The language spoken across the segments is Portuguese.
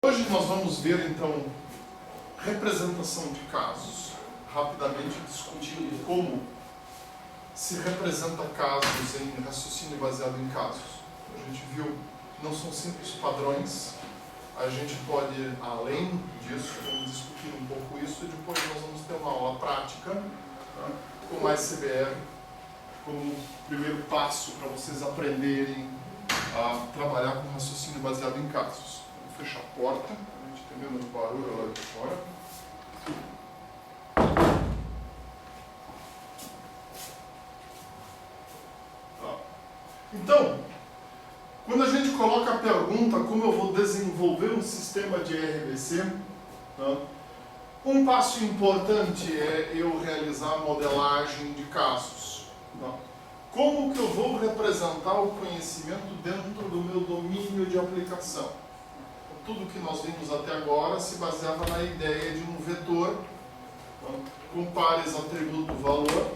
Hoje nós vamos ver, então, representação de casos, rapidamente discutindo como se representa casos em raciocínio baseado em casos. A gente viu que não são simples padrões, a gente pode ir além disso, vamos discutir um pouco isso, e depois nós vamos ter uma aula prática, com mais CBR, como primeiro passo para vocês aprenderem a trabalhar com raciocínio baseado em casos. Vou fechar a porta, a gente tem menos barulho lá de fora. Tá. Então, quando a gente coloca a pergunta como eu vou desenvolver um sistema de RBC, tá? Um passo importante é eu realizar a modelagem de casos. Tá? Como que eu vou representar o conhecimento dentro do meu domínio de aplicação? Tudo que nós vimos até agora se baseava na ideia de um vetor, tá? Com pares atributo-valor.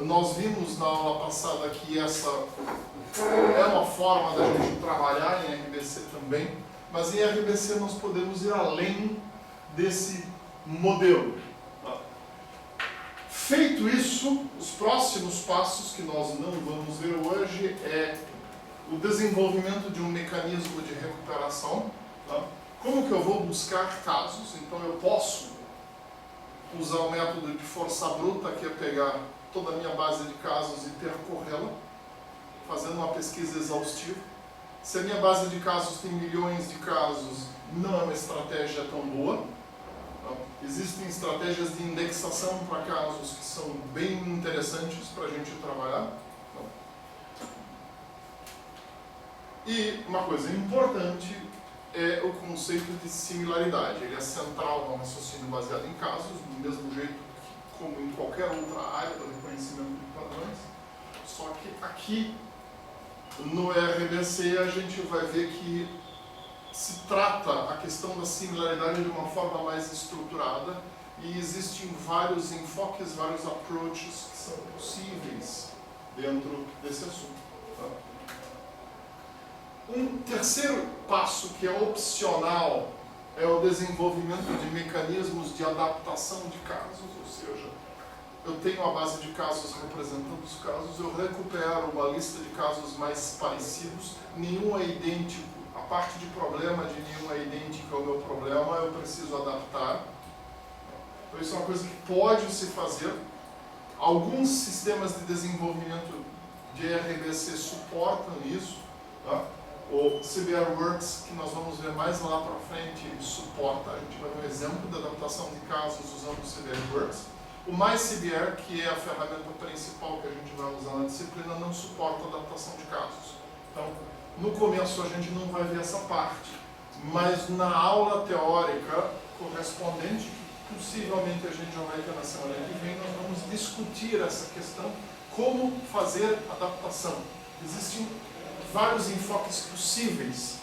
Nós vimos na aula passada que essa é uma forma da gente trabalhar em RBC também, mas em RBC nós podemos ir além desse modelo. Tá? Feito isso, os próximos passos que nós não vamos ver hoje é o desenvolvimento de um mecanismo de recuperação. Tá? Como que eu vou buscar casos? Então eu posso usar o método de força bruta, que é pegar toda a minha base de casos e percorrê-la, fazendo uma pesquisa exaustiva. Se a minha base de casos tem milhões de casos, não é uma estratégia tão boa. Existem estratégias de indexação para casos que são bem interessantes para a gente trabalhar. E uma coisa importante é o conceito de similaridade. Ele é central no raciocínio baseado em casos, do mesmo jeito que como em qualquer outra área do reconhecimento de padrões. Só que aqui no RBC a gente vai ver que se trata a questão da similaridade de uma forma mais estruturada e existem vários enfoques, vários approaches que são possíveis dentro desse assunto. Tá? Um terceiro passo que é opcional é o desenvolvimento de mecanismos de adaptação de casos, ou seja, eu tenho a base de casos representando os casos, eu recupero uma lista de casos mais parecidos, nenhum é idêntico. A parte de problema de nenhum é idêntica ao meu problema, eu preciso adaptar. Então isso é uma coisa que pode se fazer. Alguns sistemas de desenvolvimento de RBC suportam isso. Tá? O CBRWorks, que nós vamos ver mais lá para frente, ele suporta. A gente vai ver um exemplo de adaptação de casos usando o CBRWorks. O MyCBR, que é a ferramenta principal que a gente vai usar na disciplina, não suporta adaptação de casos. Então, no começo a gente não vai ver essa parte, mas na aula teórica correspondente, que possivelmente a gente já vai ter na semana que vem, nós vamos discutir essa questão, como fazer adaptação. Existem vários enfoques possíveis.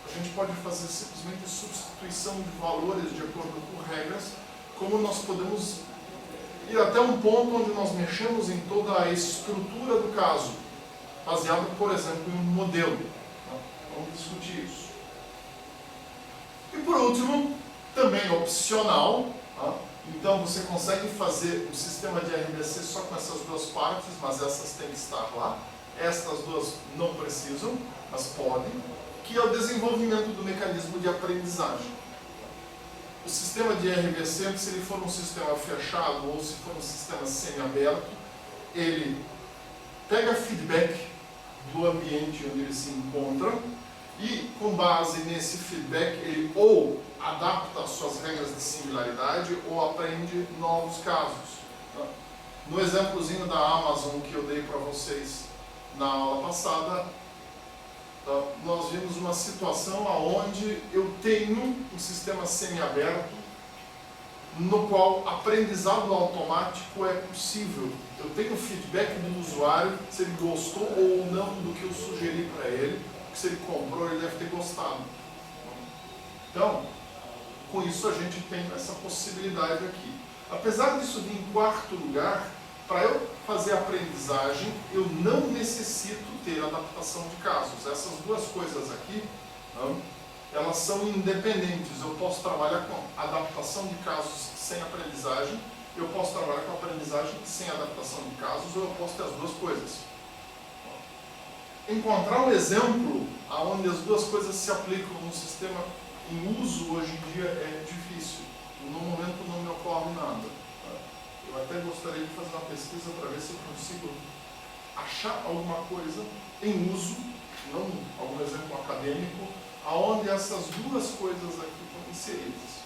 A gente pode fazer simplesmente substituição de valores de acordo com regras, como nós podemos ir até um ponto onde nós mexemos em toda a estrutura do caso, baseado, por exemplo, em um modelo. Vamos discutir isso. E por último, também opcional, tá? Então você consegue fazer um sistema de RBC só com essas duas partes, mas essas têm que estar lá. Estas duas não precisam, mas podem, que é o desenvolvimento do mecanismo de aprendizagem. O sistema de RBC, se ele for um sistema fechado ou se for um sistema semi-aberto, ele pega feedback do ambiente onde ele se encontra e, com base nesse feedback, ele ou adapta as suas regras de similaridade ou aprende novos casos. Tá? No exemplozinho da Amazon que eu dei para vocês na aula passada, tá? Nós vimos uma situação onde eu tenho um sistema semi-aberto no qual aprendizado automático é possível. Eu tenho feedback do usuário, se ele gostou ou não do que eu sugeri para ele, porque se ele comprou, ele deve ter gostado. Então, com isso a gente tem essa possibilidade aqui. Apesar disso vir em quarto lugar, para eu fazer a aprendizagem, eu não necessito ter adaptação de casos. Essas duas coisas aqui, não, elas são independentes. Eu posso trabalhar com adaptação de casos sem aprendizagem, eu posso trabalhar com aprendizagem sem adaptação de casos, ou eu posso ter as duas coisas. Encontrar um exemplo onde as duas coisas se aplicam no sistema em uso hoje em dia é difícil. No momento não me ocorre nada. Eu até gostaria de fazer uma pesquisa para ver se eu consigo achar alguma coisa em uso, não algum exemplo acadêmico, aonde essas duas coisas aqui estão inseridas.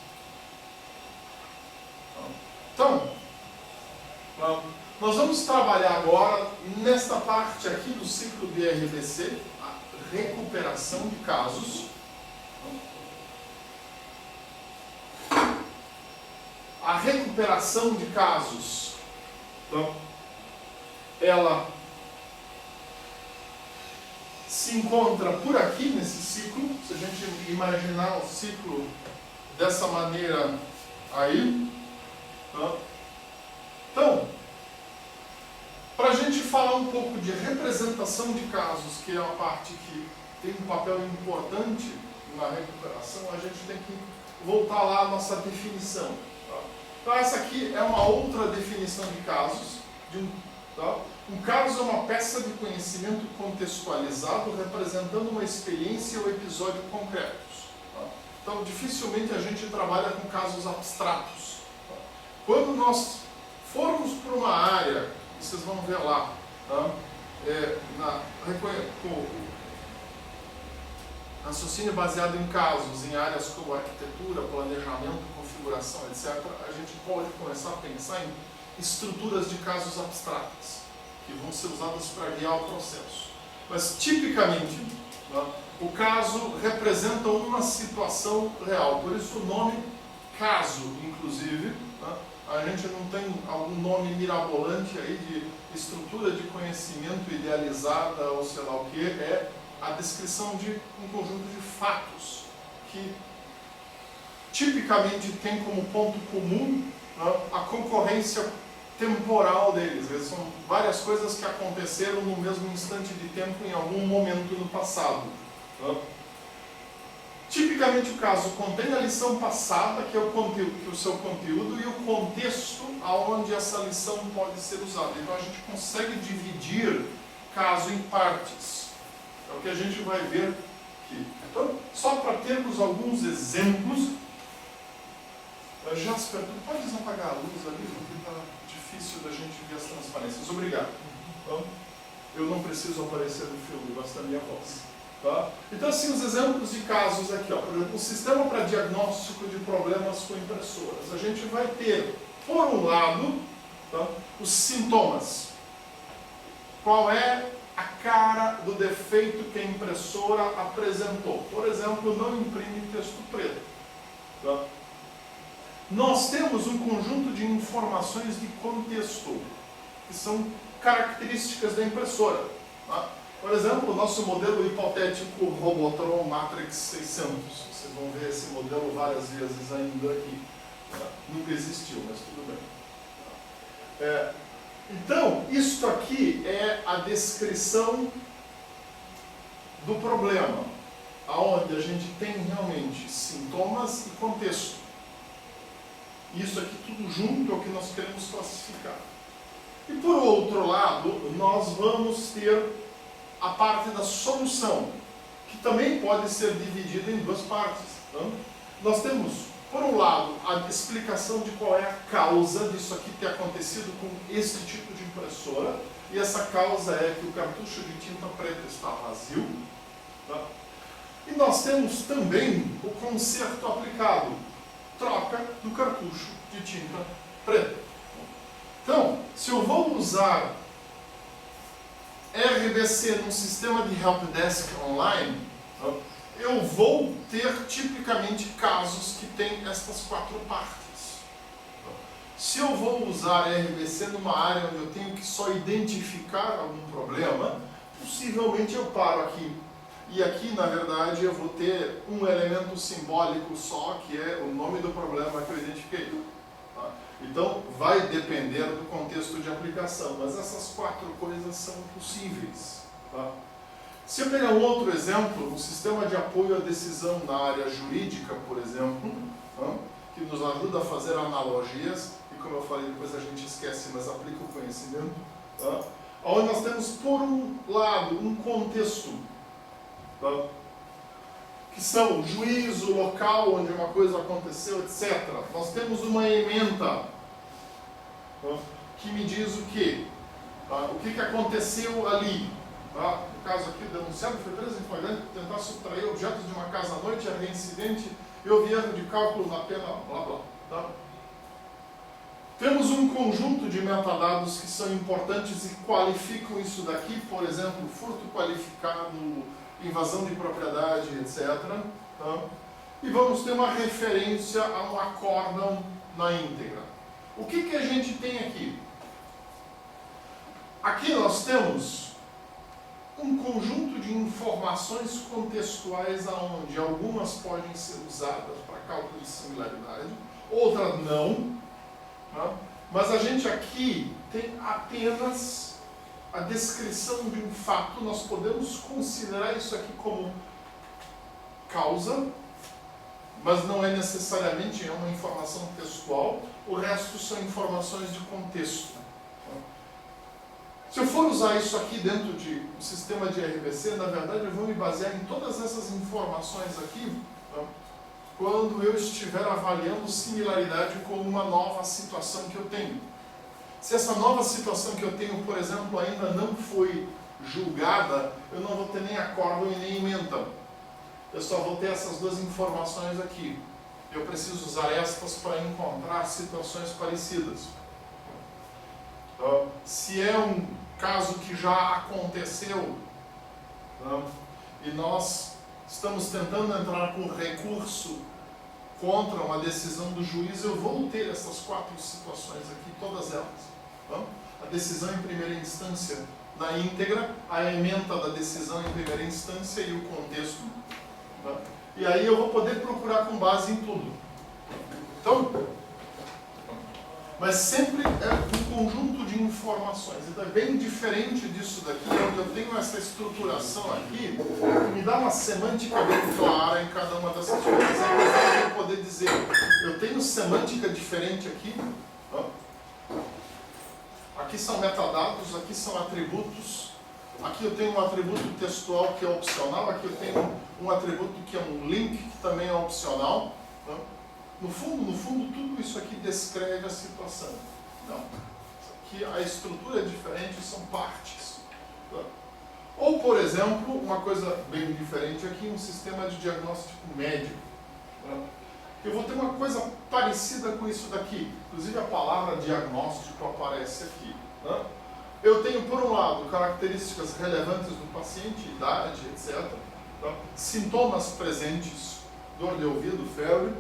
Então, nós vamos trabalhar agora nesta parte aqui do ciclo de RBC, a recuperação de casos. A recuperação de casos, então, ela se encontra por aqui nesse ciclo. Se a gente imaginar o ciclo dessa maneira aí, tá? Então, para a gente falar um pouco de representação de casos, que é uma parte que tem um papel importante na recuperação, a gente tem que voltar lá à nossa definição. Tá? Então essa aqui é uma outra definição de casos. Tá? Um caso é uma peça de conhecimento contextualizado representando uma experiência ou episódio concretos. Tá? Então dificilmente a gente trabalha com casos abstratos. Tá? Quando nós formos para uma área, vocês vão ver lá, tá? Raciocínio baseado em casos, em áreas como arquitetura, planejamento, configuração, etc., a gente pode começar a pensar em estruturas de casos abstratas, que vão ser usadas para guiar o processo. Mas, tipicamente, tá? O caso representa uma situação real, por isso o nome caso, inclusive, tá? A gente não tem algum nome mirabolante aí de estrutura de conhecimento idealizada ou sei lá o que, é a descrição de um conjunto de fatos que tipicamente tem como ponto comum, né, a concorrência temporal deles. Eles são várias coisas que aconteceram no mesmo instante de tempo em algum momento no passado. Né? Tipicamente o caso contém a lição passada, que é o seu conteúdo, e o contexto aonde essa lição pode ser usada. Então a gente consegue dividir caso em partes. É o que a gente vai ver aqui. Então, só para termos alguns exemplos. Jasper, tu podes apagar a luz ali, porque está difícil da gente ver as transparências. Obrigado. Então, eu não preciso aparecer no filme, basta a minha voz. Tá? Então, assim, os exemplos de casos aqui, ó, por exemplo, um sistema para diagnóstico de problemas com impressoras. A gente vai ter, por um lado, tá, os sintomas. Qual é a cara do defeito que a impressora apresentou? Por exemplo, não imprime texto preto. Tá? Nós temos um conjunto de informações de contexto, que são características da impressora. Tá? Por exemplo, o nosso modelo hipotético Robotron Matrix 600. Vocês vão ver esse modelo várias vezes ainda aqui. Tá? Nunca existiu, mas tudo bem. Então, isto aqui é a descrição do problema, onde a gente tem realmente sintomas e contexto. Isso aqui tudo junto é o que nós queremos classificar. E por outro lado, nós vamos ter a parte da solução, que também pode ser dividida em duas partes. Então, nós temos, por um lado, a explicação de qual é a causa disso aqui ter acontecido com esse tipo de impressora, e essa causa é que o cartucho de tinta preta está vazio. Tá? E nós temos também o conserto aplicado, troca do cartucho de tinta preta. Então, se eu vou usar RBC num sistema de helpdesk online, eu vou ter tipicamente casos que têm estas quatro partes. Se eu vou usar RBC numa área onde eu tenho que só identificar algum problema, possivelmente eu paro aqui. E aqui, na verdade, eu vou ter um elemento simbólico só, que é o nome do problema que eu identifiquei. Tá? Então, vai depender do contexto de aplicação, mas essas quatro coisas são possíveis. Tá? Se eu pegar um outro exemplo, um sistema de apoio à decisão na área jurídica, por exemplo, que nos ajuda a fazer analogias, e como eu falei, depois a gente esquece, mas aplica o conhecimento, onde nós temos, por um lado, um contexto, que são o juízo, o local onde uma coisa aconteceu, etc. Nós temos uma ementa que me diz o quê? O que aconteceu ali. No caso aqui, o denunciado foi preso em flagrante por tentar subtrair objetos de uma casa à noite, é reincidente e houve erro de cálculo na pena, blá blá. Temos um conjunto de metadados que são importantes e qualificam isso daqui, por exemplo, furto qualificado, invasão de propriedade, etc. E vamos ter uma referência a um acórdão na íntegra. O que a gente tem aqui? Aqui nós temos um conjunto de informações contextuais onde algumas podem ser usadas para cálculo de similaridade, outras não. Mas a gente aqui tem apenas a descrição de um fato. Nós podemos considerar isso aqui como causa, mas não é necessariamente uma informação textual. O resto são informações de contexto. Se eu for usar isso aqui dentro de um sistema de RBC, na verdade eu vou me basear em todas essas informações aqui quando eu estiver avaliando similaridade com uma nova situação que eu tenho. Se essa nova situação que eu tenho, por exemplo, ainda não foi julgada, eu não vou ter nem acórdão e nem ementa. Eu só vou ter essas duas informações aqui. Eu preciso usar estas para encontrar situações parecidas. Se é um caso que já aconteceu, e nós estamos tentando entrar com recurso contra uma decisão do juiz, eu vou ter essas 4 situações aqui, todas elas. A decisão em primeira instância na íntegra, a ementa da decisão em primeira instância e o contexto. E aí eu vou poder procurar com base em tudo. Então, mas sempre é um conjunto de informações. Então é bem diferente disso daqui, onde eu tenho essa estruturação aqui, que me dá uma semântica bem clara em cada uma dessas coisas. É eu poder dizer, eu tenho semântica diferente aqui. Aqui são metadados, aqui são atributos. Aqui eu tenho um atributo textual que é opcional, aqui eu tenho um atributo que é um link, que também é opcional. No fundo, tudo isso aqui descreve a situação. Não. Aqui a estrutura é diferente, são partes. Ou, por exemplo, uma coisa bem diferente aqui, um sistema de diagnóstico médico. Eu vou ter uma coisa parecida com isso daqui. Inclusive a palavra diagnóstico aparece aqui. Eu tenho, por um lado, características relevantes do paciente, idade, etc. Sintomas presentes, dor de ouvido, febre.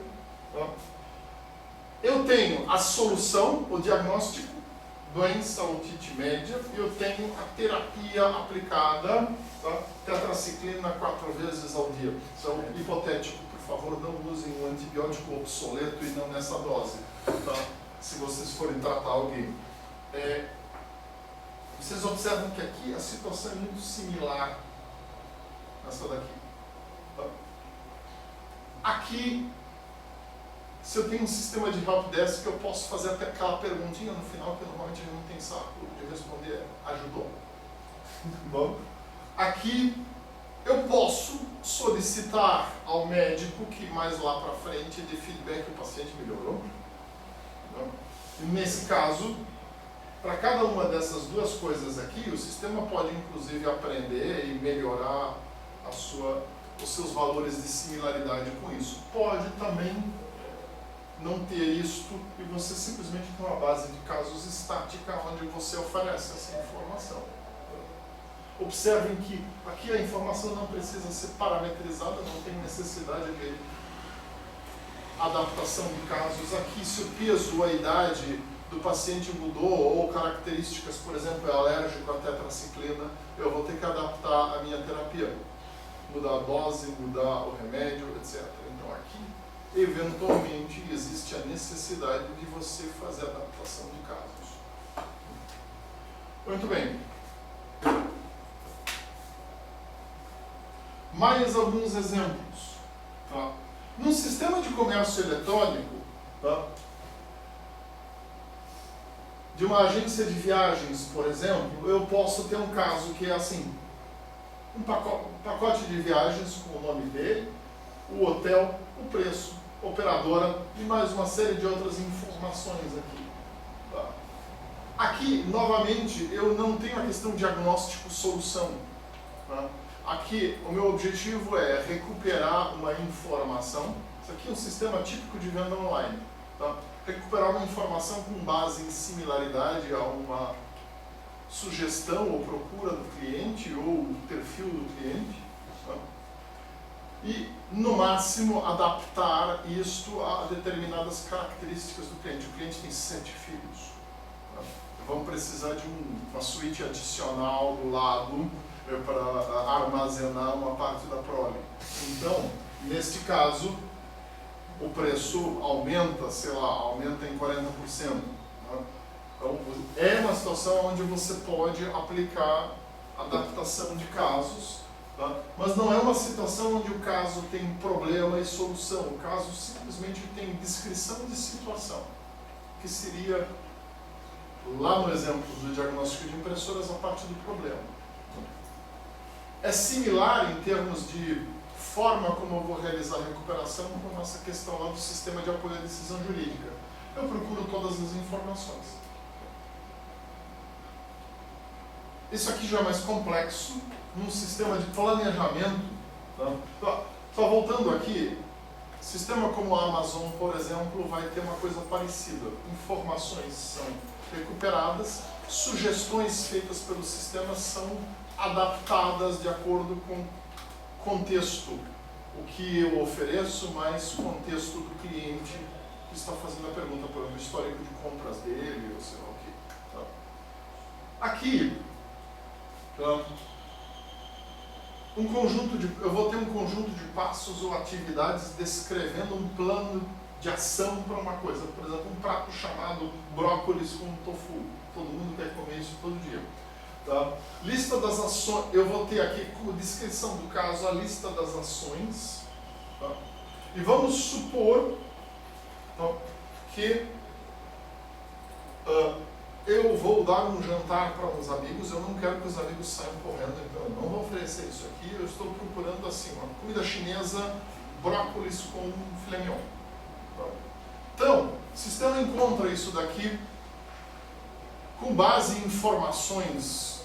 Eu tenho a solução, o diagnóstico, doença otite média, e eu tenho a terapia aplicada, tetraciclina 4 vezes ao dia. Isso é um hipotético, por favor, não usem um antibiótico obsoleto e não nessa dose, se vocês forem tratar alguém. Vocês observam que aqui a situação é muito similar nessa daqui. Aqui, se eu tenho um sistema de helpdesk, eu posso fazer até aquela perguntinha no final, que normalmente a gente não tem saco de responder, ajudou? Bom, aqui eu posso solicitar ao médico que mais lá para frente dê feedback que o paciente melhorou. E nesse caso, para cada uma dessas duas coisas aqui, o sistema pode inclusive aprender e melhorar os seus valores de similaridade com isso. Pode também não ter isto e você simplesmente tem uma base de casos estática onde você oferece essa informação. Observem que aqui a informação não precisa ser parametrizada, não tem necessidade de adaptação de casos. Aqui, se o peso ou a idade do paciente mudou, ou características, por exemplo, é alérgico à tetraciclina, eu vou ter que adaptar a minha terapia. Mudar a dose, mudar o remédio, etc. Então aqui, eventualmente, existe a necessidade de você fazer a adaptação de casos. Muito bem. Mais alguns exemplos. Tá? Num sistema de comércio eletrônico, tá? De uma agência de viagens, por exemplo, eu posso ter um caso que é assim, um pacote de viagens com o nome dele, o hotel, o preço, operadora e mais uma série de outras informações aqui. Tá? Aqui, novamente, eu não tenho a questão diagnóstico-solução. Tá? Aqui, o meu objetivo é recuperar uma informação. Isso aqui é um sistema típico de venda online. Tá? Recuperar uma informação com base em similaridade a uma sugestão ou procura do cliente ou perfil do cliente. Tá? E, no máximo, adaptar isto a determinadas características do cliente. O cliente tem 7 filhos. Tá? Vamos precisar de uma suíte adicional do lado para armazenar uma parte da prole. Então, neste caso, o preço aumenta, sei lá, aumenta em 40%. Né? Então, é uma situação onde você pode aplicar adaptação de casos, tá? Mas não é uma situação onde o caso tem problema e solução. O caso simplesmente tem descrição de situação, que seria, lá no exemplo do diagnóstico de impressoras, a parte do problema. É similar em termos de forma como eu vou realizar a recuperação com a nossa questão lá do sistema de apoio à decisão jurídica. Eu procuro todas as informações. Isso aqui já é mais complexo, num sistema de planejamento. Tá? Só voltando aqui, sistema como a Amazon, por exemplo, vai ter uma coisa parecida. Informações são recuperadas, sugestões feitas pelo sistema são adaptadas de acordo com contexto, o que eu ofereço, mais contexto do cliente que está fazendo a pergunta, por exemplo, o histórico de compras dele, ou sei lá o que. Tá? Aqui, eu vou ter um conjunto de passos ou atividades descrevendo um plano de ação para uma coisa. Por exemplo, um prato chamado brócolis com tofu. Todo mundo quer comer isso todo dia. Tá? Lista das ações, eu vou ter aqui como descrição do caso a lista das ações. Tá? E vamos supor, tá, que eu vou dar um jantar para uns amigos, eu não quero que os amigos saiam correndo, então eu não vou oferecer isso aqui, eu estou procurando assim, uma comida chinesa, brócolis com filé mignon. Tá? Então, o sistema encontra isso daqui com base em informações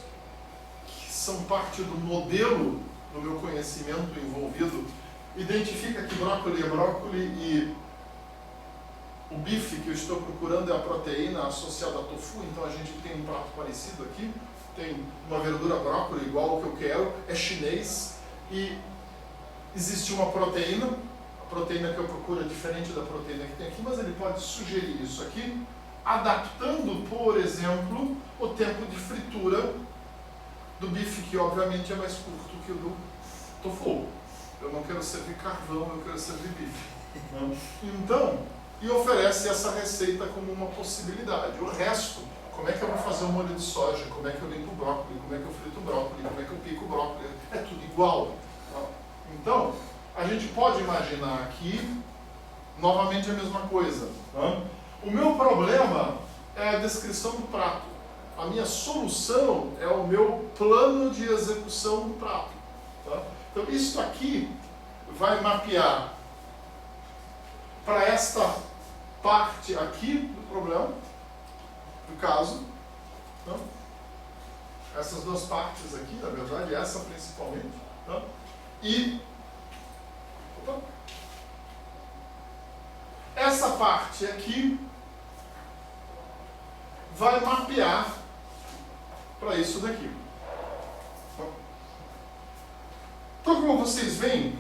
que são parte do modelo do meu conhecimento envolvido, identifica que brócolis é brócolis e o bife que eu estou procurando é a proteína associada a tofu, então a gente tem um prato parecido aqui, tem uma verdura brócolis igual ao que eu quero, é chinês e existe uma proteína, a proteína que eu procuro é diferente da proteína que tem aqui, mas ele pode sugerir isso aqui, adaptando, por exemplo, o tempo de fritura do bife, que obviamente é mais curto que o do tofu. Eu não quero servir carvão, eu quero servir bife. Então, e oferece essa receita como uma possibilidade. O resto, como é que eu vou fazer o molho de soja, como é que eu limpo o brócolis, como é que eu frito o brócolis, como é que eu pico o brócolis, é tudo igual. Então, a gente pode imaginar aqui, novamente a mesma coisa. O meu problema é a descrição do prato. A minha solução é o meu plano de execução do prato. Tá? Então, isso aqui vai mapear para esta parte aqui do problema, do caso. Tá? Essas duas partes aqui, na verdade, essa principalmente. Tá? E essa parte aqui vai mapear para isso daqui. Então, como vocês veem,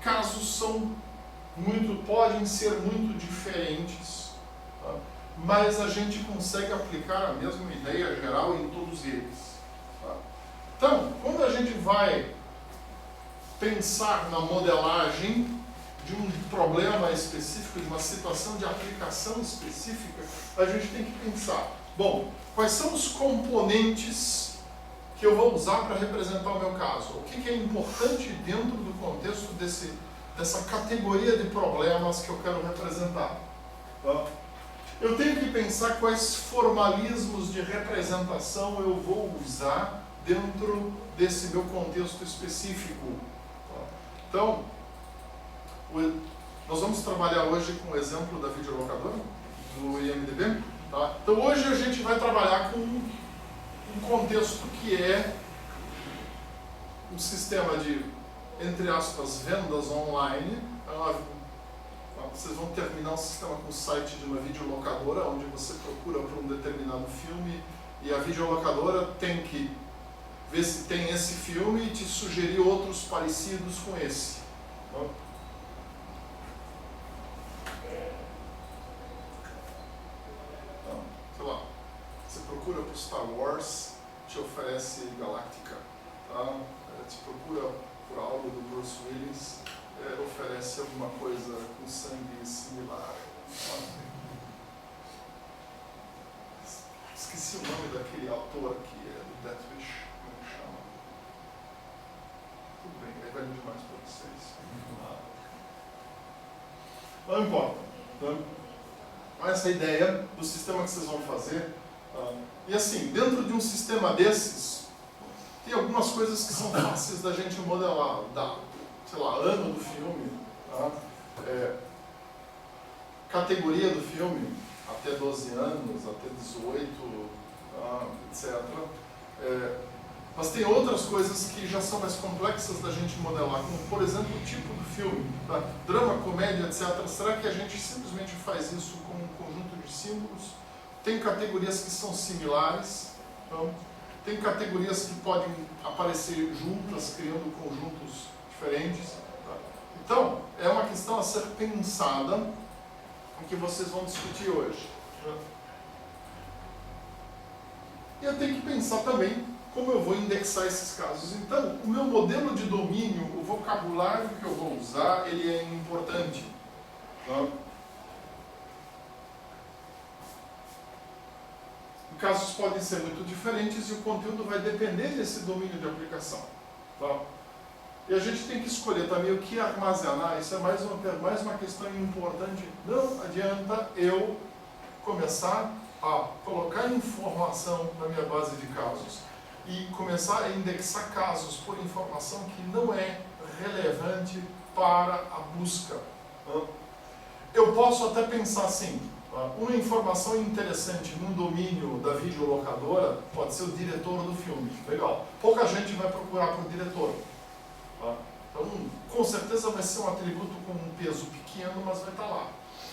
casos podem ser muito diferentes, tá? Mas a gente consegue aplicar a mesma ideia geral em todos eles. Tá? Então, quando a gente vai pensar na modelagem de um problema específico, de uma situação de aplicação específica, a gente tem que pensar, bom, quais são os componentes que que eu vou usar para representar o meu caso? O que é importante dentro do contexto dessa categoria de problemas que eu quero representar? Tá? Eu tenho que pensar quais formalismos de representação eu vou usar dentro desse meu contexto específico. Tá? Então, nós vamos trabalhar hoje com o exemplo da videolocadora, do IMDb. Tá? Então, hoje a gente vai trabalhar com um contexto que é um sistema de, entre aspas, vendas online. Vocês vão terminar o sistema com o site de uma videolocadora, onde você procura por um determinado filme e a videolocadora tem que ver se tem esse filme e te sugerir outros parecidos com esse. Então, sei lá, você procura por Star Wars, te oferece Galáctica. Tá? Te procura por algo do Bruce Willis, oferece alguma coisa com sangue similar. Esqueci o nome daquele autor que é do Death Wish, como é que chama? Tudo bem, é velho demais para vocês. Não importa. Então, essa é a ideia do sistema que vocês vão fazer. E assim, dentro de um sistema desses, tem algumas coisas que são fáceis da gente modelar. Sei lá, ano do filme, tá? Categoria do filme, até 12 anos, até 18, tá? Etc. Mas tem outras coisas que já são mais complexas da gente modelar, como, por exemplo, o tipo do filme. Tá? Drama, comédia, etc. Será que a gente simplesmente faz isso com um conjunto de símbolos? Tem categorias que são similares, então, tem categorias que podem aparecer juntas, criando conjuntos diferentes. Tá? Então, é uma questão a ser pensada, em que vocês vão discutir hoje. Tá? E eu tenho que pensar também como eu vou indexar esses casos. Então, o meu modelo de domínio, o vocabulário que eu vou usar, ele é importante. Tá? Casos podem ser muito diferentes e o conteúdo vai depender desse domínio de aplicação. Tá? E a gente tem que escolher também o que armazenar. Isso é mais uma questão importante. Não adianta eu começar a colocar informação na minha base de casos e começar a indexar casos por informação que não é relevante para a busca. Tá? Eu posso até pensar assim, uma informação interessante num domínio da videolocadora pode ser o diretor do filme. Legal. Pouca gente vai procurar por diretor. Tá? Então, com certeza vai ser um atributo com um peso pequeno, mas vai estar lá.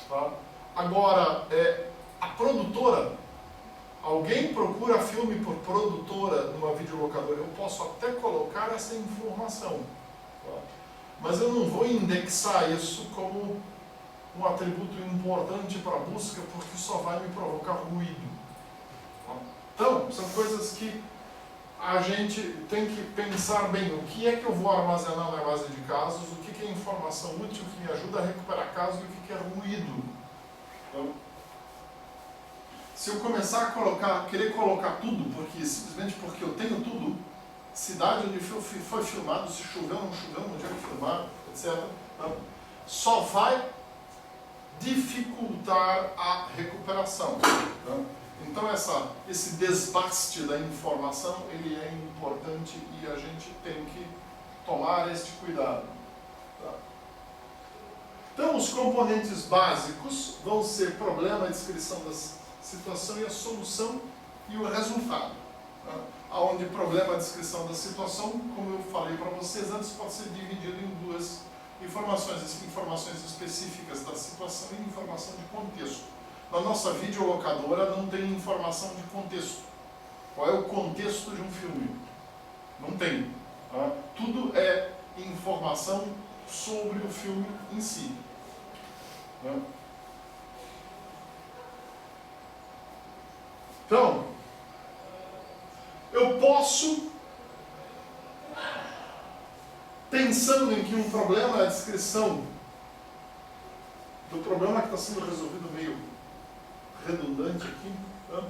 Tá? Agora, a produtora, alguém procura filme por produtora numa videolocadora, eu posso até colocar essa informação. Tá? Mas eu não vou indexar isso como um atributo importante para a busca, porque só vai me provocar ruído. Então, são coisas que a gente tem que pensar bem. O que é que eu vou armazenar na base de casos, o que é informação útil que me ajuda a recuperar casos e o que é ruído. Então, se eu começar a querer colocar tudo, simplesmente porque eu tenho tudo, cidade onde foi filmado, se choveu, não choveu, no dia que filmaram, etc., só vai dificultar a recuperação. Tá? Então esse desbaste da informação ele é importante e a gente tem que tomar este cuidado. Tá? Então os componentes básicos vão ser problema, a descrição da situação e a solução e o resultado. Tá? Onde problema, a descrição da situação, como eu falei para vocês antes, pode ser dividido em duas informações específicas da situação e informação de contexto. Na nossa videolocadora não tem informação de contexto. Qual é o contexto de um filme? Não tem. Tá? Tudo é informação sobre o filme em si. Tá? Então, eu posso, pensando em que um problema é a descrição do problema que está sendo resolvido meio redundante aqui, tá?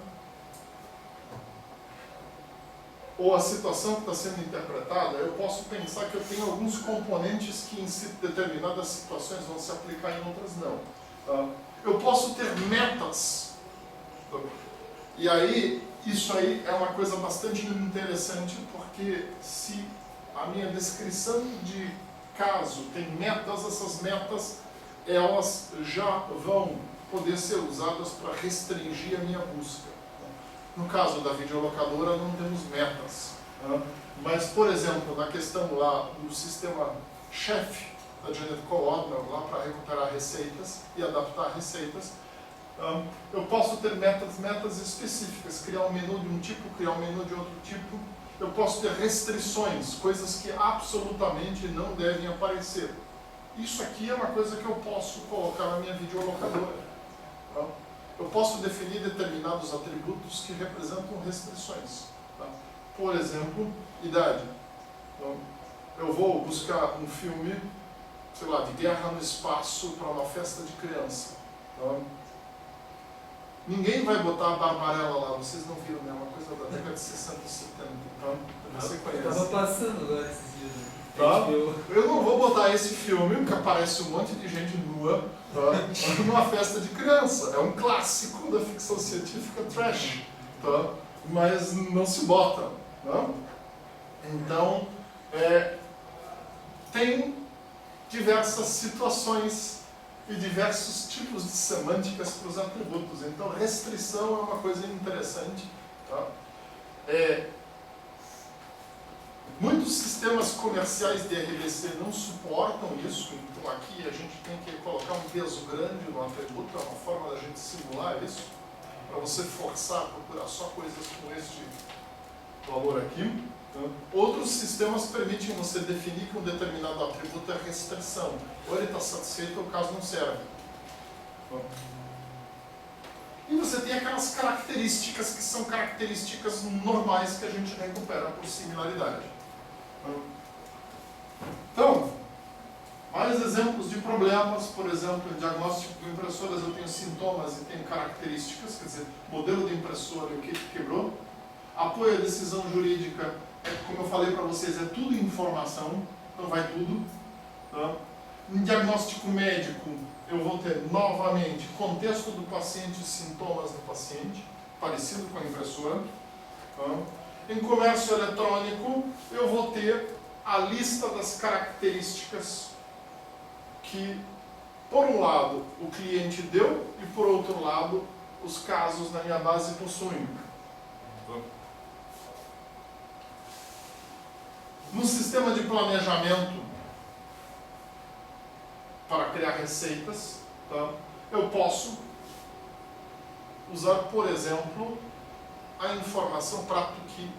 ou a situação que está sendo interpretada, eu posso pensar que eu tenho alguns componentes que em determinadas situações vão se aplicar e em outras não. Tá? Eu posso ter metas. E aí, isso aí é uma coisa bastante interessante, porque se a minha descrição de caso tem metas, essas metas elas já vão poder ser usadas para restringir a minha busca. No caso da videolocadora não temos metas, mas, por exemplo, na questão lá do sistema chefe da Janet Coordner, lá para recuperar receitas e adaptar receitas, eu posso ter metas específicas, criar um menu de um tipo, criar um menu de outro tipo. Eu posso ter restrições, coisas que absolutamente não devem aparecer. Isso aqui é uma coisa que eu posso colocar na minha videolocadora. Tá? Eu posso definir determinados atributos que representam restrições. Tá? Por exemplo, idade. Então, eu vou buscar um filme, sei lá, de guerra no espaço para uma festa de criança. Tá? Ninguém vai botar a Barbarella lá, vocês não viram, né? É uma coisa da década de 60 e 70. Tá? Você conhece. Estava passando agora esses dias. Tá? Eu não vou botar esse filme, que aparece um monte de gente nua, tá? Numa festa de criança. É um clássico da ficção científica trash, tá? Mas não se bota. Tá? Então, tem diversas situações e diversos tipos de semânticas para os atributos. Então, restrição é uma coisa interessante. Tá? Muitos sistemas comerciais de RDC não suportam isso, então aqui a gente tem que colocar um peso grande no atributo, é uma forma da gente simular isso, para você forçar a procurar só coisas com este valor aqui. Outros sistemas permitem você definir que um determinado atributo é restrição, ou ele está satisfeito ou o caso não serve. E você tem aquelas características que são características normais que a gente recupera por similaridade. Então, mais exemplos de problemas, por exemplo, em diagnóstico de impressoras eu tenho sintomas e tenho características, quer dizer, modelo de impressora e o que quebrou. Apoio à decisão jurídica, como eu falei para vocês, é tudo informação, então vai tudo. Tá? Em diagnóstico médico, eu vou ter novamente contexto do paciente e sintomas do paciente, parecido com a impressora. Tá? Em comércio eletrônico, eu vou ter a lista das características que, por um lado, o cliente deu e, por outro lado, os casos na minha base possuem. No sistema de planejamento, para criar receitas, tá? Eu posso usar, por exemplo, a informação para que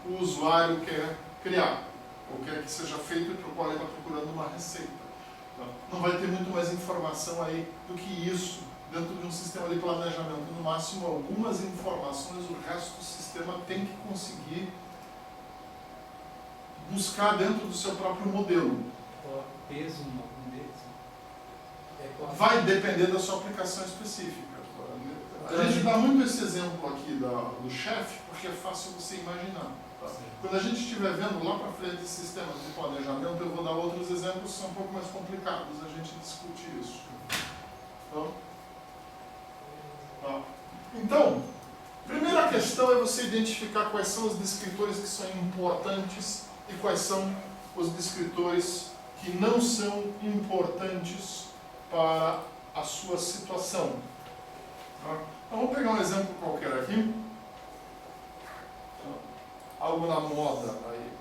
o usuário quer criar, ou quer que seja feito e para o qual ele está procurando uma receita. Tá? Não vai ter muito mais informação aí do que isso dentro de um sistema de planejamento. No máximo, algumas informações, o resto do sistema tem que conseguir buscar dentro do seu próprio modelo. Qual o peso em algum deles? Vai depender da sua aplicação específica. A gente dá muito esse exemplo aqui do chefe, porque é fácil você imaginar. Tá? Quando a gente estiver vendo lá para frente sistemas de planejamento, eu vou dar outros exemplos que são um pouco mais complicados, a gente discute isso. Então, primeira questão é você identificar quais são os descritores que são importantes e quais são os descritores que não são importantes para a sua situação. Tá? Então, vamos pegar um exemplo qualquer aqui. Algo na moda aí.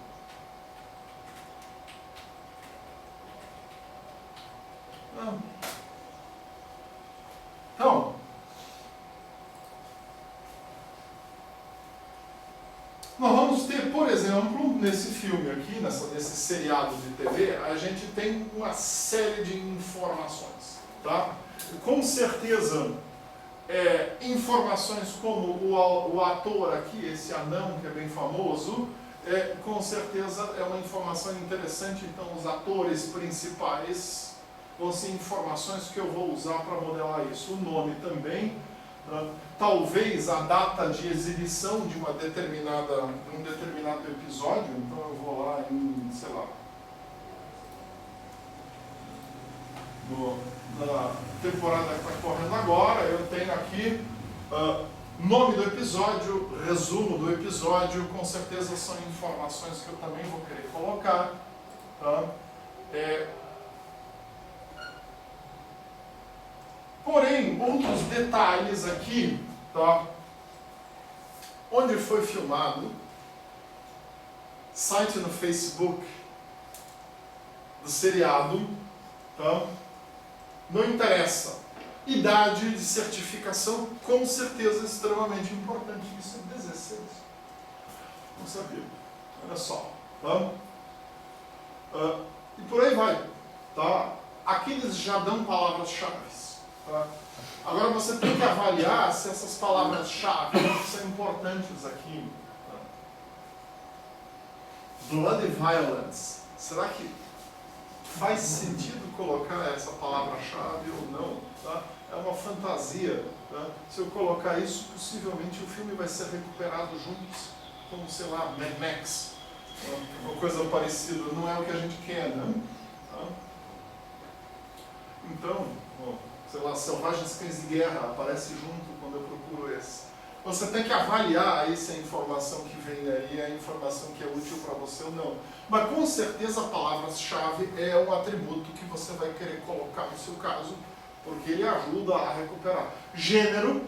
Então, nós vamos ter, por exemplo, nesse filme aqui, nesse seriado de TV, a gente tem uma série de informações. Tá? Com certeza, informações como o ator aqui, esse anão que é bem famoso, com certeza é uma informação interessante. Então, os atores principais vão ser informações que eu vou usar para modelar isso. O nome também. Tá? Talvez a data de exibição de um determinado episódio, então eu vou lá em, sei lá, na temporada que está correndo agora, eu tenho aqui nome do episódio, resumo do episódio, com certeza são informações que eu também vou querer colocar. Tá? Porém, outros detalhes aqui, tá? Onde foi filmado, site no Facebook do seriado, tá? Não interessa. Idade de certificação, com certeza, extremamente importante. Isso é 16. Não sabia. Olha só. Tá? E por aí vai. Tá? Aqui eles já dão palavras-chave. Tá? Agora você tem que avaliar se essas palavras-chave são importantes aqui. Tá? Blood violence. Será que faz sentido colocar essa palavra-chave ou não? Tá? É uma fantasia. Tá? Se eu colocar isso, possivelmente o filme vai ser recuperado juntos, como, sei lá, Mad Max. Uma coisa parecida. Não é o que a gente quer, né? Tá? Então, sei lá, Selvagens Cães de Guerra aparece junto quando eu procuro esse. Você tem que avaliar aí se a informação que vem aí é a informação que é útil para você ou não. Mas com certeza palavras-chave é um atributo que você vai querer colocar no seu caso, porque ele ajuda a recuperar. Gênero,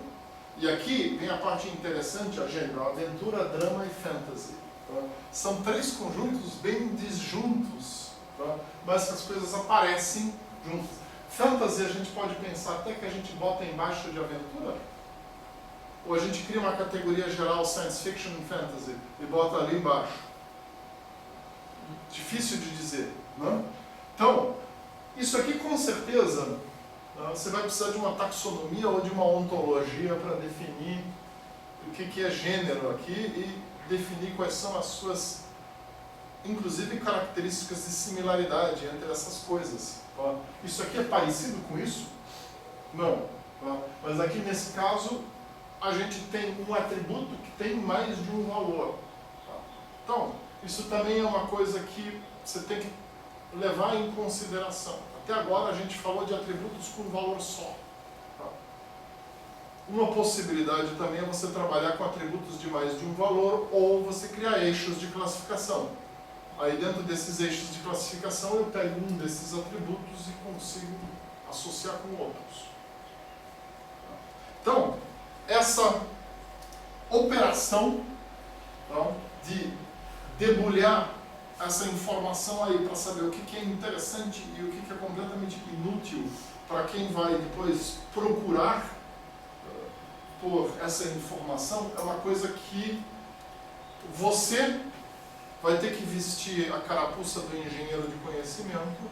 e aqui vem a parte interessante, a gênero, aventura, drama e fantasy. Tá? São três conjuntos bem disjuntos, tá? Mas que as coisas aparecem juntas. Fantasy a gente pode pensar até que a gente bota embaixo de aventura, ou a gente cria uma categoria geral Science Fiction e Fantasy e bota ali embaixo. Difícil de dizer, né? Então, isso aqui com certeza você vai precisar de uma taxonomia ou de uma ontologia para definir o que é gênero aqui e definir quais são as suas, inclusive, características de similaridade entre essas coisas. Tá? Isso aqui é parecido com isso? Não. Tá? Mas aqui nesse caso, a gente tem um atributo que tem mais de um valor. Tá? Então, isso também é uma coisa que você tem que levar em consideração. Até agora a gente falou de atributos com um valor só. Tá? Uma possibilidade também é você trabalhar com atributos de mais de um valor ou você criar eixos de classificação. Aí dentro desses eixos de classificação eu pego um desses atributos e consigo associar com outros. Então, essa operação, tá, de debulhar essa informação aí para saber o que é interessante e o que é completamente inútil para quem vai depois procurar por essa informação, é uma coisa que você vai ter que vestir a carapuça do engenheiro de conhecimento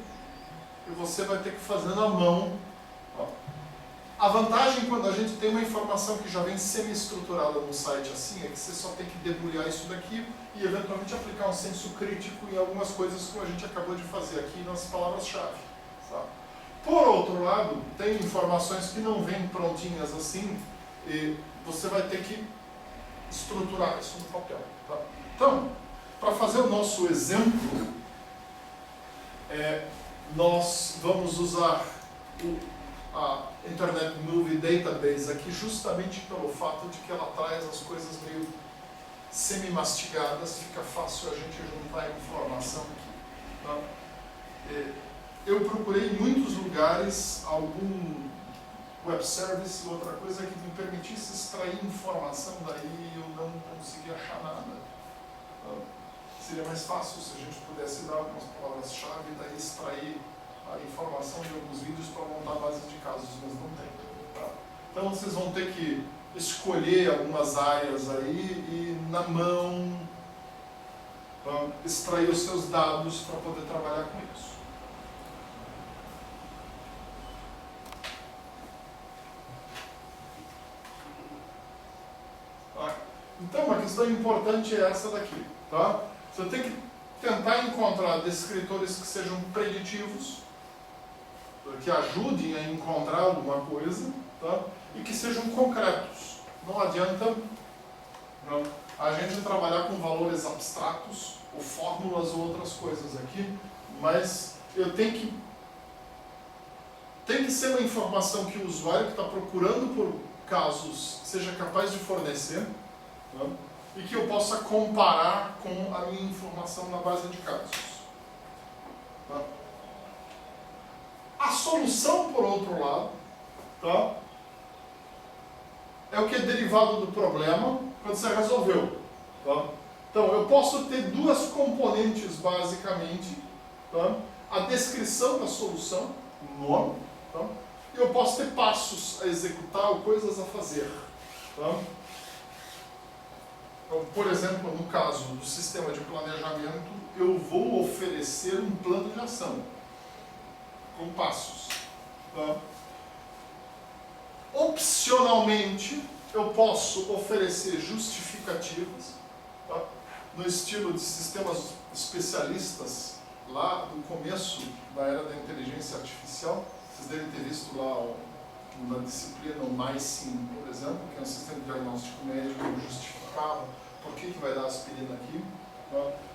e você vai ter que fazer na mão. A vantagem quando a gente tem uma informação que já vem semi-estruturada no site assim, é que você só tem que debulhar isso daqui e eventualmente aplicar um senso crítico em algumas coisas que a gente acabou de fazer aqui nas palavras-chave. Tá? Por outro lado, tem informações que não vêm prontinhas assim e você vai ter que estruturar isso no papel. Tá? Então, para fazer o nosso exemplo, nós vamos usar a Internet Movie Database aqui justamente pelo fato de que ela traz as coisas meio semi-mastigadas, fica fácil a gente juntar a informação aqui. Tá? Eu procurei em muitos lugares algum web service, outra coisa que me permitisse extrair informação daí e eu não consegui achar nada. Tá? Seria mais fácil se a gente pudesse dar algumas palavras-chave e daí extrair a informação de alguns vídeos para montar a base de casos, mas não tem. Tá? Então vocês vão ter que escolher algumas áreas aí e na mão extrair os seus dados para poder trabalhar com isso. Tá? Então uma questão importante é essa daqui. Tá? Você tem que tentar encontrar descritores que sejam preditivos, que ajudem a encontrar alguma coisa, tá? e que sejam concretos. Não adianta a gente trabalhar com valores abstratos, ou fórmulas ou outras coisas aqui, mas eu tenho que ser uma informação que o usuário que está procurando por casos seja capaz de fornecer, e que eu possa comparar com a minha informação na base de casos. A solução, por outro lado, é o que é derivado do problema quando você resolveu. Então, eu posso ter duas componentes, basicamente. A descrição da solução, o nome, e eu posso ter passos a executar ou coisas a fazer. Então, por exemplo, no caso do sistema de planejamento, eu vou oferecer um plano de ação, com passos. Opcionalmente, eu posso oferecer justificativas, no estilo de sistemas especialistas, lá do começo da era da inteligência artificial. Vocês devem ter visto lá na disciplina o MySim, por exemplo, que é um sistema de diagnóstico médico que justificava por que vai dar aspirina aqui.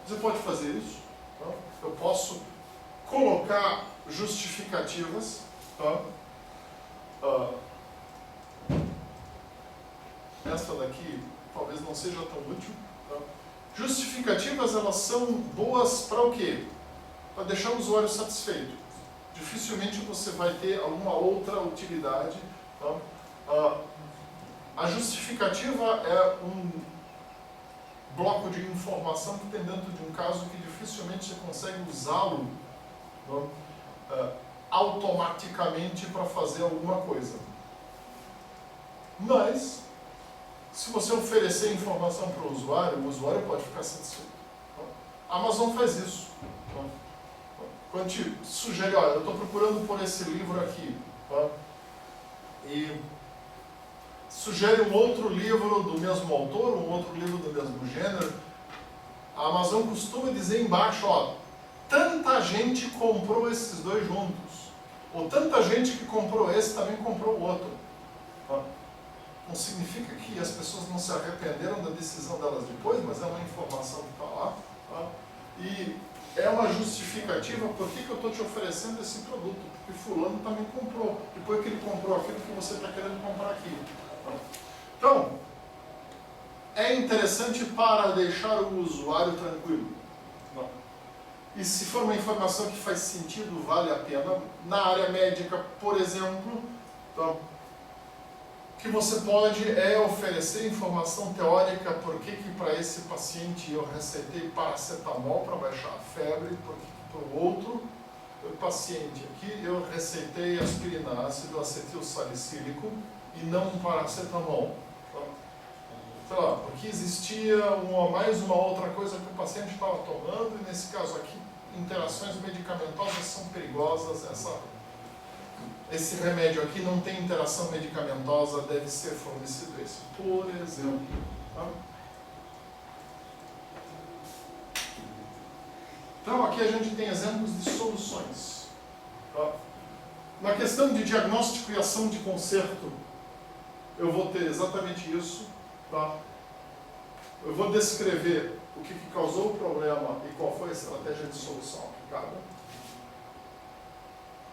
Você pode fazer isso. Eu posso colocar justificativas. Esta daqui talvez não seja tão útil. Justificativas, elas são boas para o quê? Para deixar o usuário satisfeito. Dificilmente você vai ter alguma outra utilidade. A justificativa é um bloco de informação que tem dentro de um caso que dificilmente você consegue usá-lo automaticamente para fazer alguma coisa. Mas, se você oferecer informação para o usuário pode ficar satisfeito. A Amazon faz isso. Quando te sugere, olha, eu estou procurando por esse livro aqui, e sugere um outro livro do mesmo autor, um outro livro do mesmo gênero, a Amazon costuma dizer embaixo, tanta gente comprou esses dois juntos, ou tanta gente que comprou esse também comprou o outro. Não significa que as pessoas não se arrependeram da decisão delas depois, mas é uma informação que está lá. E é uma justificativa por que eu estou te oferecendo esse produto, porque fulano também comprou, depois que ele comprou aquilo que você está querendo comprar aqui. Então, é interessante para deixar o usuário tranquilo. E se for uma informação que faz sentido, vale a pena. Na área médica, por exemplo, o que você pode é oferecer informação teórica por que para esse paciente eu receitei paracetamol para baixar a febre, por que para o outro paciente aqui eu receitei aspirina, ácido acetil salicílico e não paracetamol. Sei lá, porque existia mais uma outra coisa que o paciente estava tomando, e nesse caso aqui, interações medicamentosas são perigosas, esse remédio aqui não tem interação medicamentosa, deve ser fornecido esse, por exemplo. Então aqui a gente tem exemplos de soluções. Na questão de diagnóstico e ação de conserto, eu vou ter exatamente isso. Eu vou descrever o que causou o problema e qual foi a estratégia de solução aplicada.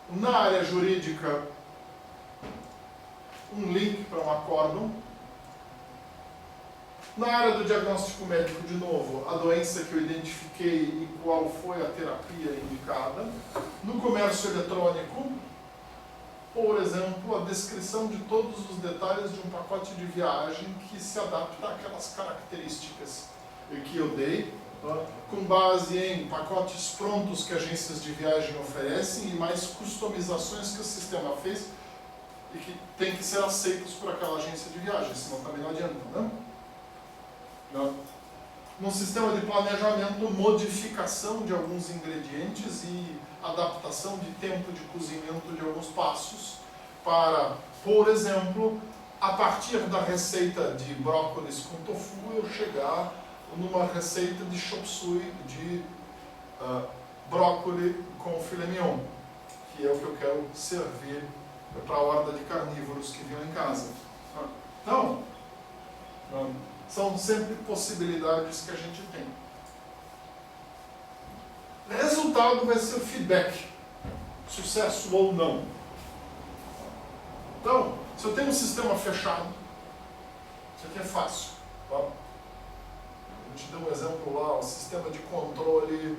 Na área jurídica, um link para um acórdão. Na área do diagnóstico médico, de novo, a doença que eu identifiquei e qual foi a terapia indicada. No comércio eletrônico, por exemplo, a descrição de todos os detalhes de um pacote de viagem que se adapta àquelas características que eu dei, com base em pacotes prontos que agências de viagem oferecem e mais customizações que o sistema fez e que tem que ser aceitos por aquela agência de viagem, senão também não adianta, né? No sistema de planejamento, modificação de alguns ingredientes e adaptação de tempo de cozimento de alguns passos para, por exemplo, a partir da receita de brócolis com tofu, eu chegar numa receita de chop suey de brócolis com filé mignon, que é o que eu quero servir para a horda de carnívoros que vinham em casa. Então, são sempre possibilidades que a gente tem. O resultado vai ser o feedback, sucesso ou não. Então, se eu tenho um sistema fechado, isso aqui é fácil. Vou te dar um exemplo lá, o sistema de controle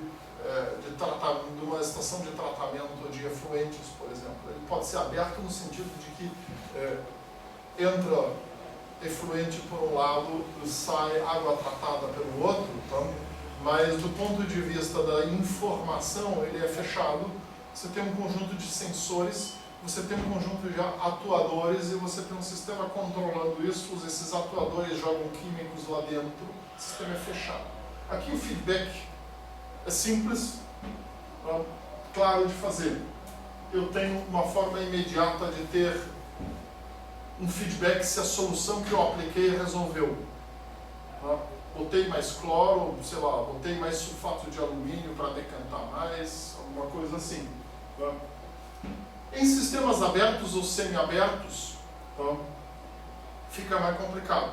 de uma estação de tratamento de efluentes, por exemplo. Ele pode ser aberto no sentido de que entra efluente por um lado e sai água tratada pelo outro, então, mas do ponto de vista da informação, ele é fechado. Você tem um conjunto de sensores, você tem um conjunto de atuadores e você tem um sistema controlando isso. Esses atuadores jogam químicos lá dentro, o sistema é fechado. Aqui o feedback é simples, claro de fazer. Eu tenho uma forma imediata de ter um feedback se a solução que eu apliquei resolveu. Botei mais cloro, sei lá, botei mais sulfato de alumínio para decantar mais, alguma coisa assim. Em sistemas abertos ou semi-abertos, fica mais complicado.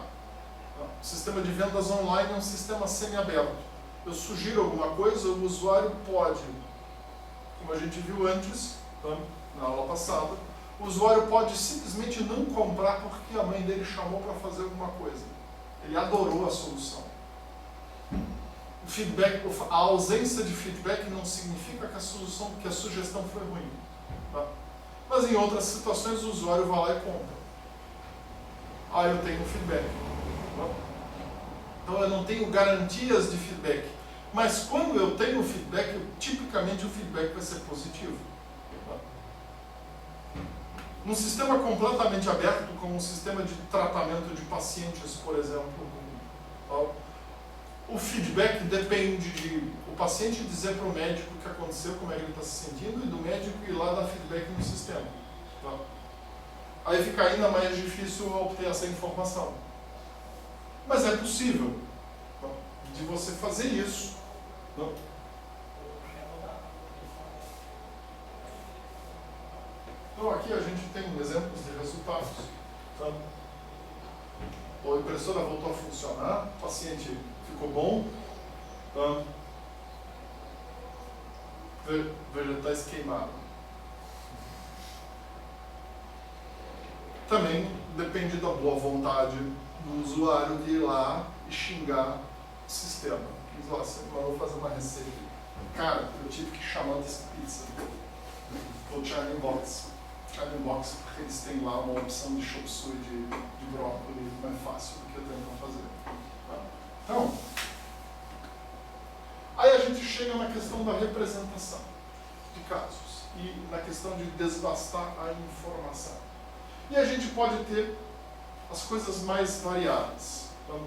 O sistema de vendas online é um sistema semi-aberto. Eu sugiro alguma coisa, o usuário pode, como a gente viu antes, na aula passada, o usuário pode simplesmente não comprar porque a mãe dele chamou para fazer alguma coisa. Ele adorou a solução. O feedback, a ausência de feedback não significa que a sugestão foi ruim. Mas em outras situações o usuário vai lá e compra. Eu tenho feedback. Então eu não tenho garantias de feedback. Mas quando eu tenho feedback, tipicamente o feedback vai ser positivo. Num sistema completamente aberto, como um sistema de tratamento de pacientes, por exemplo, o feedback depende de o paciente dizer para o médico o que aconteceu, como é que ele está se sentindo, e do médico ir lá dar feedback no sistema. Aí fica ainda mais difícil obter essa informação. Mas é possível de você fazer isso. Então aqui a gente tem exemplos de resultados. A impressora voltou a funcionar, o paciente ficou bom. Vegetais queimados. Também depende da boa vontade do usuário de ir lá e xingar o sistema. Diz, você mandou fazer uma receita. Cara, eu tive que chamar desse pizza. O Charlie Box, porque eles têm lá uma opção de chop suey de brócolis mais fácil do que eu tenho para fazer. Então, aí a gente chega na questão da representação de casos e na questão de desbastar a informação. E a gente pode ter as coisas mais variadas. Então,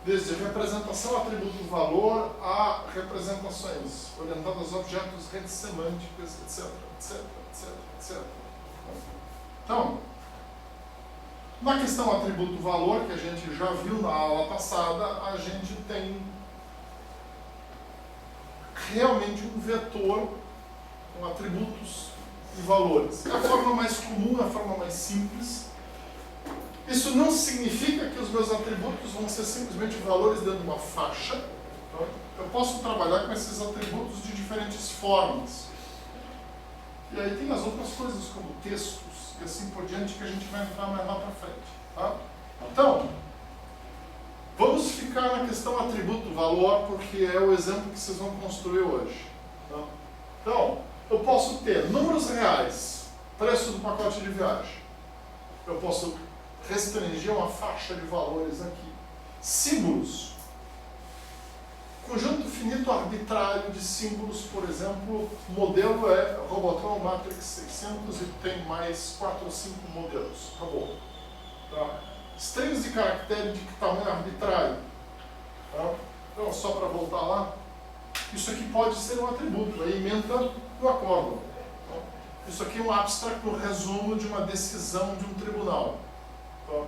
desde representação, atributo, valor, a representações orientadas a objetos, redes semânticas, etc. Então, na questão atributo-valor, que a gente já viu na aula passada, a gente tem realmente um vetor com atributos e valores. É a forma mais comum, a forma mais simples. Isso não significa que os meus atributos vão ser simplesmente valores dentro de uma faixa. Então, eu posso trabalhar com esses atributos de diferentes formas. E aí tem as outras coisas, como textos, e assim por diante, que a gente vai entrar mais lá para frente. Tá? Então, vamos ficar na questão atributo-valor, porque é o exemplo que vocês vão construir hoje. Tá? Então, eu posso ter números reais, preço do pacote de viagem. Eu posso restringir uma faixa de valores aqui. Símbolos. Conjunto finito arbitrário de símbolos, por exemplo, o modelo é Robotron Matrix 600 e tem mais 4 ou 5 modelos. Acabou. Tá? Strings de caractere de tamanho arbitrário. Tá? Então, só para voltar lá, isso aqui pode ser um atributo, a emenda do acórdão. Tá? Isso aqui é um abstract, um resumo de uma decisão de um tribunal. Tá?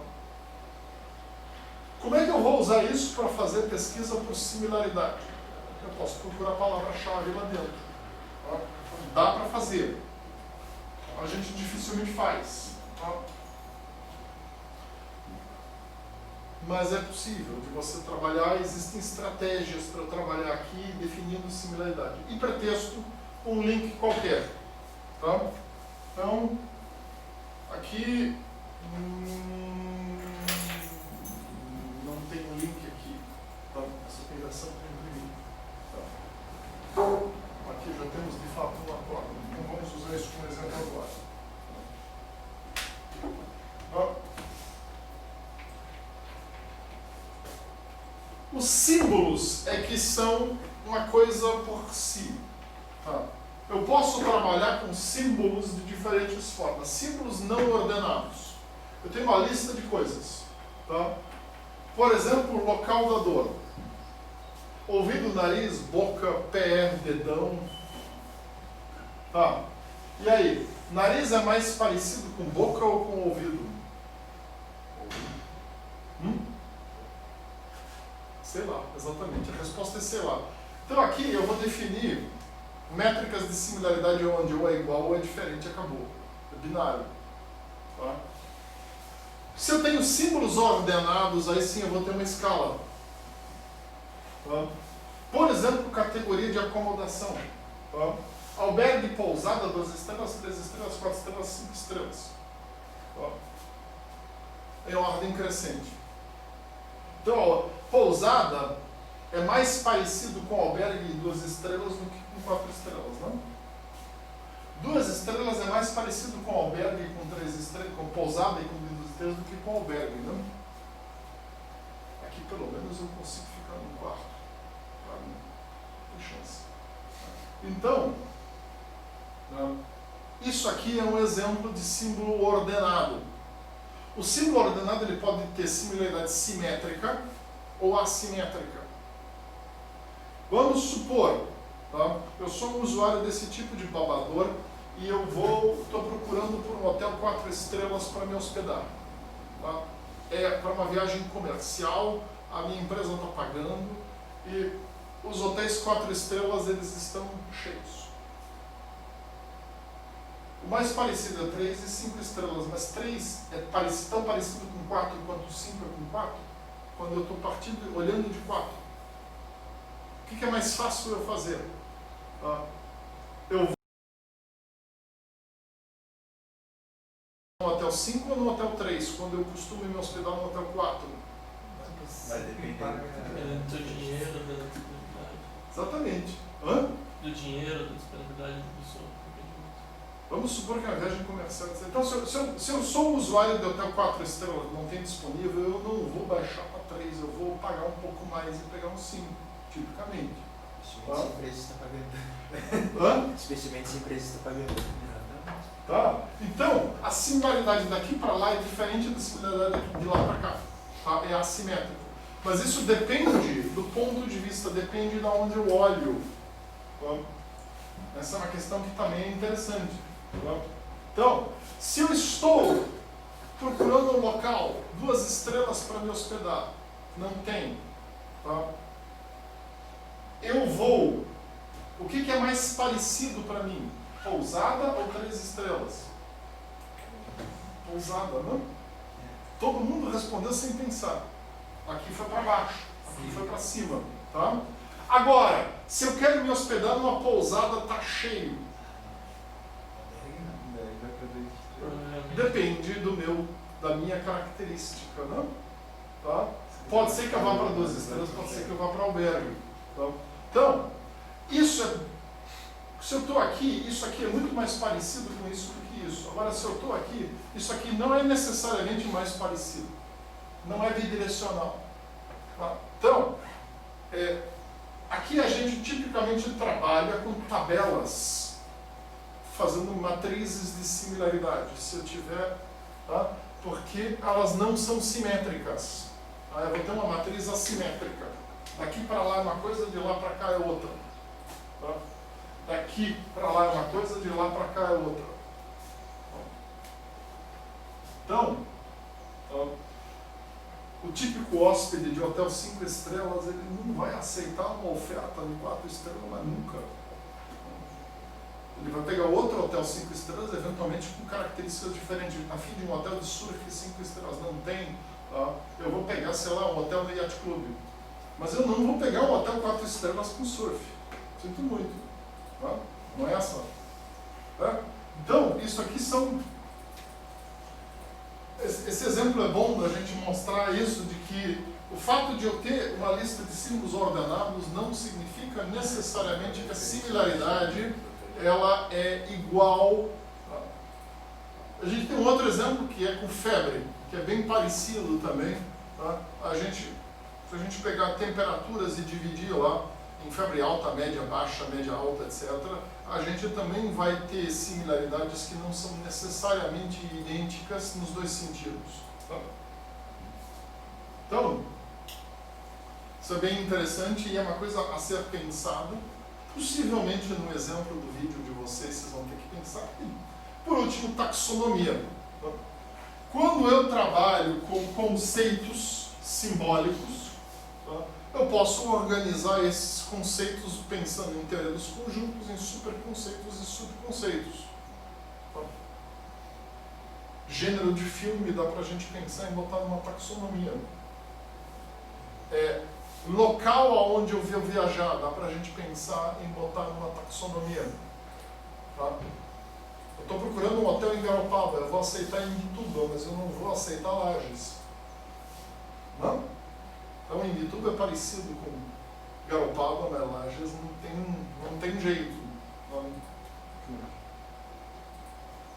Como é que eu vou usar isso para fazer pesquisa por similaridade? Eu posso procurar a palavra-chave lá dentro. Tá? Dá para fazer. Tá? a gente dificilmente faz. Tá? Mas é possível de você trabalhar, existem estratégias para trabalhar aqui definindo similaridade. E pretexto, um link qualquer. Tá? Então, aqui não tem um link aqui. Tá? Essa operação para imprimir. Tá? Aqui já temos de fato um acordo. Então vamos usar isso como exemplo agora. Tá? Os símbolos é que são uma coisa por si. Tá? Eu posso trabalhar com símbolos de diferentes formas. Símbolos não ordenados. Eu tenho uma lista de coisas. Tá? Por exemplo, o local da dor. Ouvido, nariz, boca, pé, dedão. Tá? E aí? Nariz é mais parecido com boca ou com ouvido? Sei lá, exatamente. A resposta é sei lá. Então aqui eu vou definir métricas de similaridade onde ou é igual ou é diferente, acabou. É binário. Tá? Se eu tenho símbolos ordenados, aí sim eu vou ter uma escala. Tá? Por exemplo, categoria de acomodação. Tá? Albergue, pousada, 2 estrelas, 3 estrelas, 4 estrelas, 5 estrelas. Tá? Em ordem crescente. Então, ó, pousada é mais parecido com albergue de 2 estrelas do que com 4 estrelas, não? 2 estrelas é mais parecido com albergue com 3 estrelas, com pousada e com 2 estrelas do que com albergue, não? Aqui pelo menos eu consigo ficar no quarto. Para mim, tem chance. Então, isso aqui é um exemplo de símbolo ordenado. O símbolo ordenado ele pode ter similaridade simétrica ou assimétrica. Vamos supor, tá? Eu sou um usuário desse tipo de babador e eu estou procurando por um hotel 4 estrelas para me hospedar. Tá? É para uma viagem comercial, a minha empresa está pagando e os hotéis 4 estrelas eles estão cheios. O mais parecido é 3 e 5 estrelas, mas 3 é tão parecido com 4 quanto 5 é com 4, quando eu estou olhando de 4. O que é mais fácil eu fazer? Eu vou no hotel 5 ou no hotel 3, quando eu costumo me hospedar no hotel 4? Vai depender do dinheiro, da disponibilidade. Exatamente. Do dinheiro, da disponibilidade do seu. Vamos supor que é uma viagem comercial. Então, se eu sou um usuário de hotel 4 estrelas, não tem disponível, eu não vou baixar para 3, eu vou pagar um pouco mais e pegar um 5, tipicamente. Especialmente se a empresa está pagando. Especialmente se a empresa está pagando. Tá? Então, a similaridade daqui para lá é diferente da similaridade de lá para cá. Tá? É assimétrico. Mas isso depende do ponto de vista, depende de onde eu olho. Tá? Essa é uma questão que também é interessante. Tá? Então, se eu estou procurando um local, 2 estrelas para me hospedar, não tem. Tá? Eu vou. O que é mais parecido para mim? Pousada ou 3 estrelas? Pousada, não? Todo mundo respondeu sem pensar. Aqui foi para baixo, aqui foi para cima. Tá? Agora, se eu quero me hospedar numa pousada, está cheio. Depende da minha característica, não? Tá? Pode ser que eu vá para 2 estrelas, pode ser que eu vá para albergue. Tá? Então, se eu estou aqui, isso aqui é muito mais parecido com isso do que isso. Agora, se eu estou aqui, isso aqui não é necessariamente mais parecido. Não é bidirecional. Tá? Então, aqui a gente tipicamente trabalha com tabelas, fazendo matrizes de similaridade, se eu tiver, tá? Porque elas não são simétricas. Tá? Eu vou ter uma matriz assimétrica. Daqui para lá é uma coisa, de lá para cá é outra. Tá? Daqui para lá é uma coisa, de lá para cá é outra. Então, o típico hóspede de hotel 5 estrelas, ele não vai aceitar uma oferta de 4 estrelas, mas nunca. Ele vai pegar outro hotel 5 estrelas, eventualmente com características diferentes. A fim de um hotel de surf 5 estrelas não tem, tá? Eu vou pegar, sei lá, um hotel no Yacht Club. Mas eu não vou pegar um hotel 4 estrelas com surf. Sinto muito. Tá? Não é essa. Tá? Então, isso aqui são... Esse exemplo é bom da gente mostrar isso, de que o fato de eu ter uma lista de símbolos ordenados não significa necessariamente que a similaridade ela é igual. A gente tem um outro exemplo que é com febre, que é bem parecido também. Tá? Se a gente pegar temperaturas e dividir lá em febre alta, média, baixa, média, alta, etc., a gente também vai ter similaridades que não são necessariamente idênticas nos dois sentidos. Tá? Então, isso é bem interessante e é uma coisa a ser pensada. Possivelmente no exemplo do vídeo de vocês vão ter que pensar. E, por último, taxonomia. Tá? Quando eu trabalho com conceitos simbólicos, tá? Eu posso organizar esses conceitos pensando em teoria dos conjuntos, em superconceitos e subconceitos. Tá? Gênero de filme dá para a gente pensar em botar numa taxonomia. Local aonde eu vou viajar, dá para a gente pensar em botar numa taxonomia. Tá? Eu estou procurando um hotel em Garopaba, eu vou aceitar em Imbituba, mas eu não vou aceitar Lages. Não? Então, Imbituba é parecido com Garopaba, mas Lages não tem jeito. Não.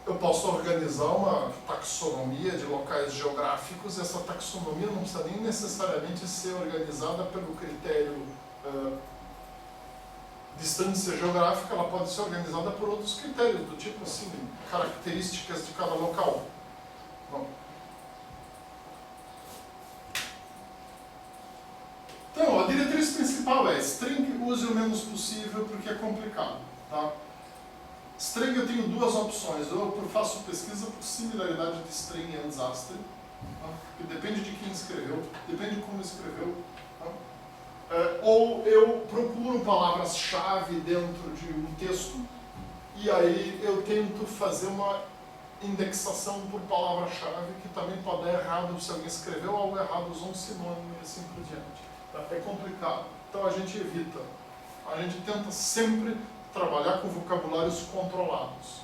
Eu posso organizar uma taxonomia de locais geográficos, e essa taxonomia não precisa nem necessariamente ser organizada pelo critério distância geográfica, ela pode ser organizada por outros critérios, do tipo assim, características de cada local. Bom. Então, a diretriz principal é string, use o menos possível porque é complicado. Tá? String eu tenho duas opções, ou eu faço pesquisa por similaridade de string e desastre, tá? Que depende de quem escreveu, depende de como escreveu, tá? Ou eu procuro palavras-chave dentro de um texto e aí eu tento fazer uma indexação por palavra-chave, que também pode dar errado se alguém escreveu algo errado, usou um sinônimo e assim por diante. Tá? É complicado, então a gente evita, a gente tenta sempre trabalhar com vocabulários controlados.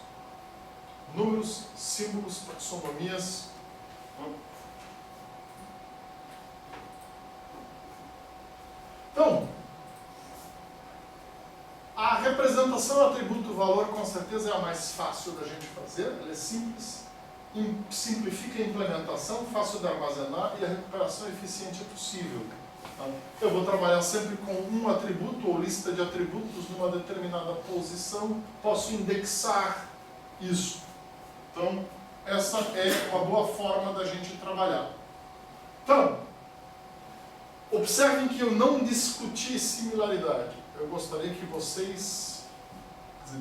Números, símbolos, taxonomias. Então, a representação atributo-valor com certeza é a mais fácil da gente fazer, ela é simples, simplifica a implementação, fácil de armazenar e a recuperação eficiente é possível. Eu vou trabalhar sempre com um atributo ou lista de atributos numa determinada posição, posso indexar isso. Então, essa é uma boa forma da gente trabalhar. Então, observem que eu não discuti similaridade. Eu gostaria que vocês,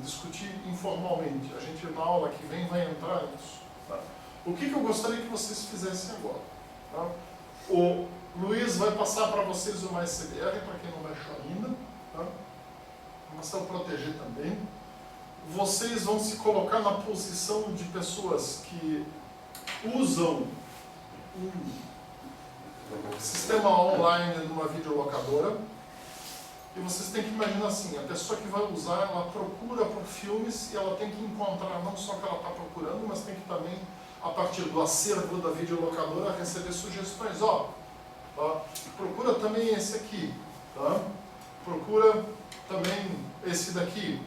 discutir informalmente. A gente na aula que vem vai entrar nisso. Tá? O que eu gostaria que vocês fizessem agora? Tá? O Luiz vai passar para vocês o MyCBR, para quem não baixou ainda. Tá? Vamos proteger também. Vocês vão se colocar na posição de pessoas que usam um sistema online numa videolocadora. E vocês têm que imaginar assim, a pessoa que vai usar, ela procura por filmes e ela tem que encontrar não só o que ela está procurando, mas tem que também, a partir do acervo da videolocadora, receber sugestões. Procura também esse aqui, tá? Procura também esse daqui,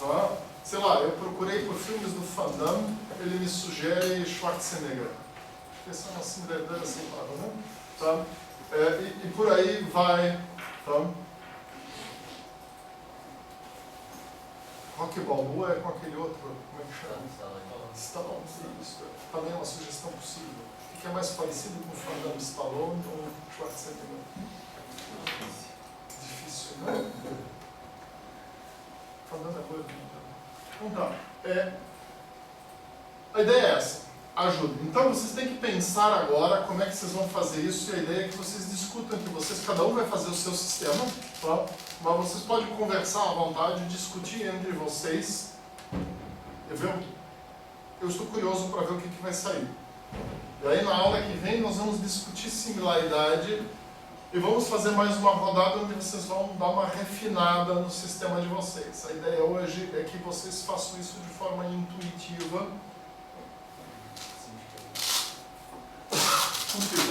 tá? Sei lá, eu procurei por filmes do Van Damme, ele me sugere Schwarzenegger. Essa é uma similaridade assim, né? Tá? E por aí vai, tá? Rock Balboa é com aquele outro, como é que chama? Stallone, isso. Também é uma sugestão possível. O que é mais parecido com o Van Damme, Stallone ou Schwarzenegger? Difícil, né? Van Damme é doido. Então tá. A ideia é essa. Ajuda. Então vocês têm que pensar agora como é que vocês vão fazer isso, e a ideia é que vocês discutam entre vocês, cada um vai fazer o seu sistema, tá? Mas vocês podem conversar à vontade, discutir entre vocês Eu estou curioso para ver o que vai sair. E aí na aula que vem nós vamos discutir similaridade e vamos fazer mais uma rodada onde vocês vão dar uma refinada no sistema de vocês. A ideia hoje é que vocês façam isso de forma intuitiva. Confio.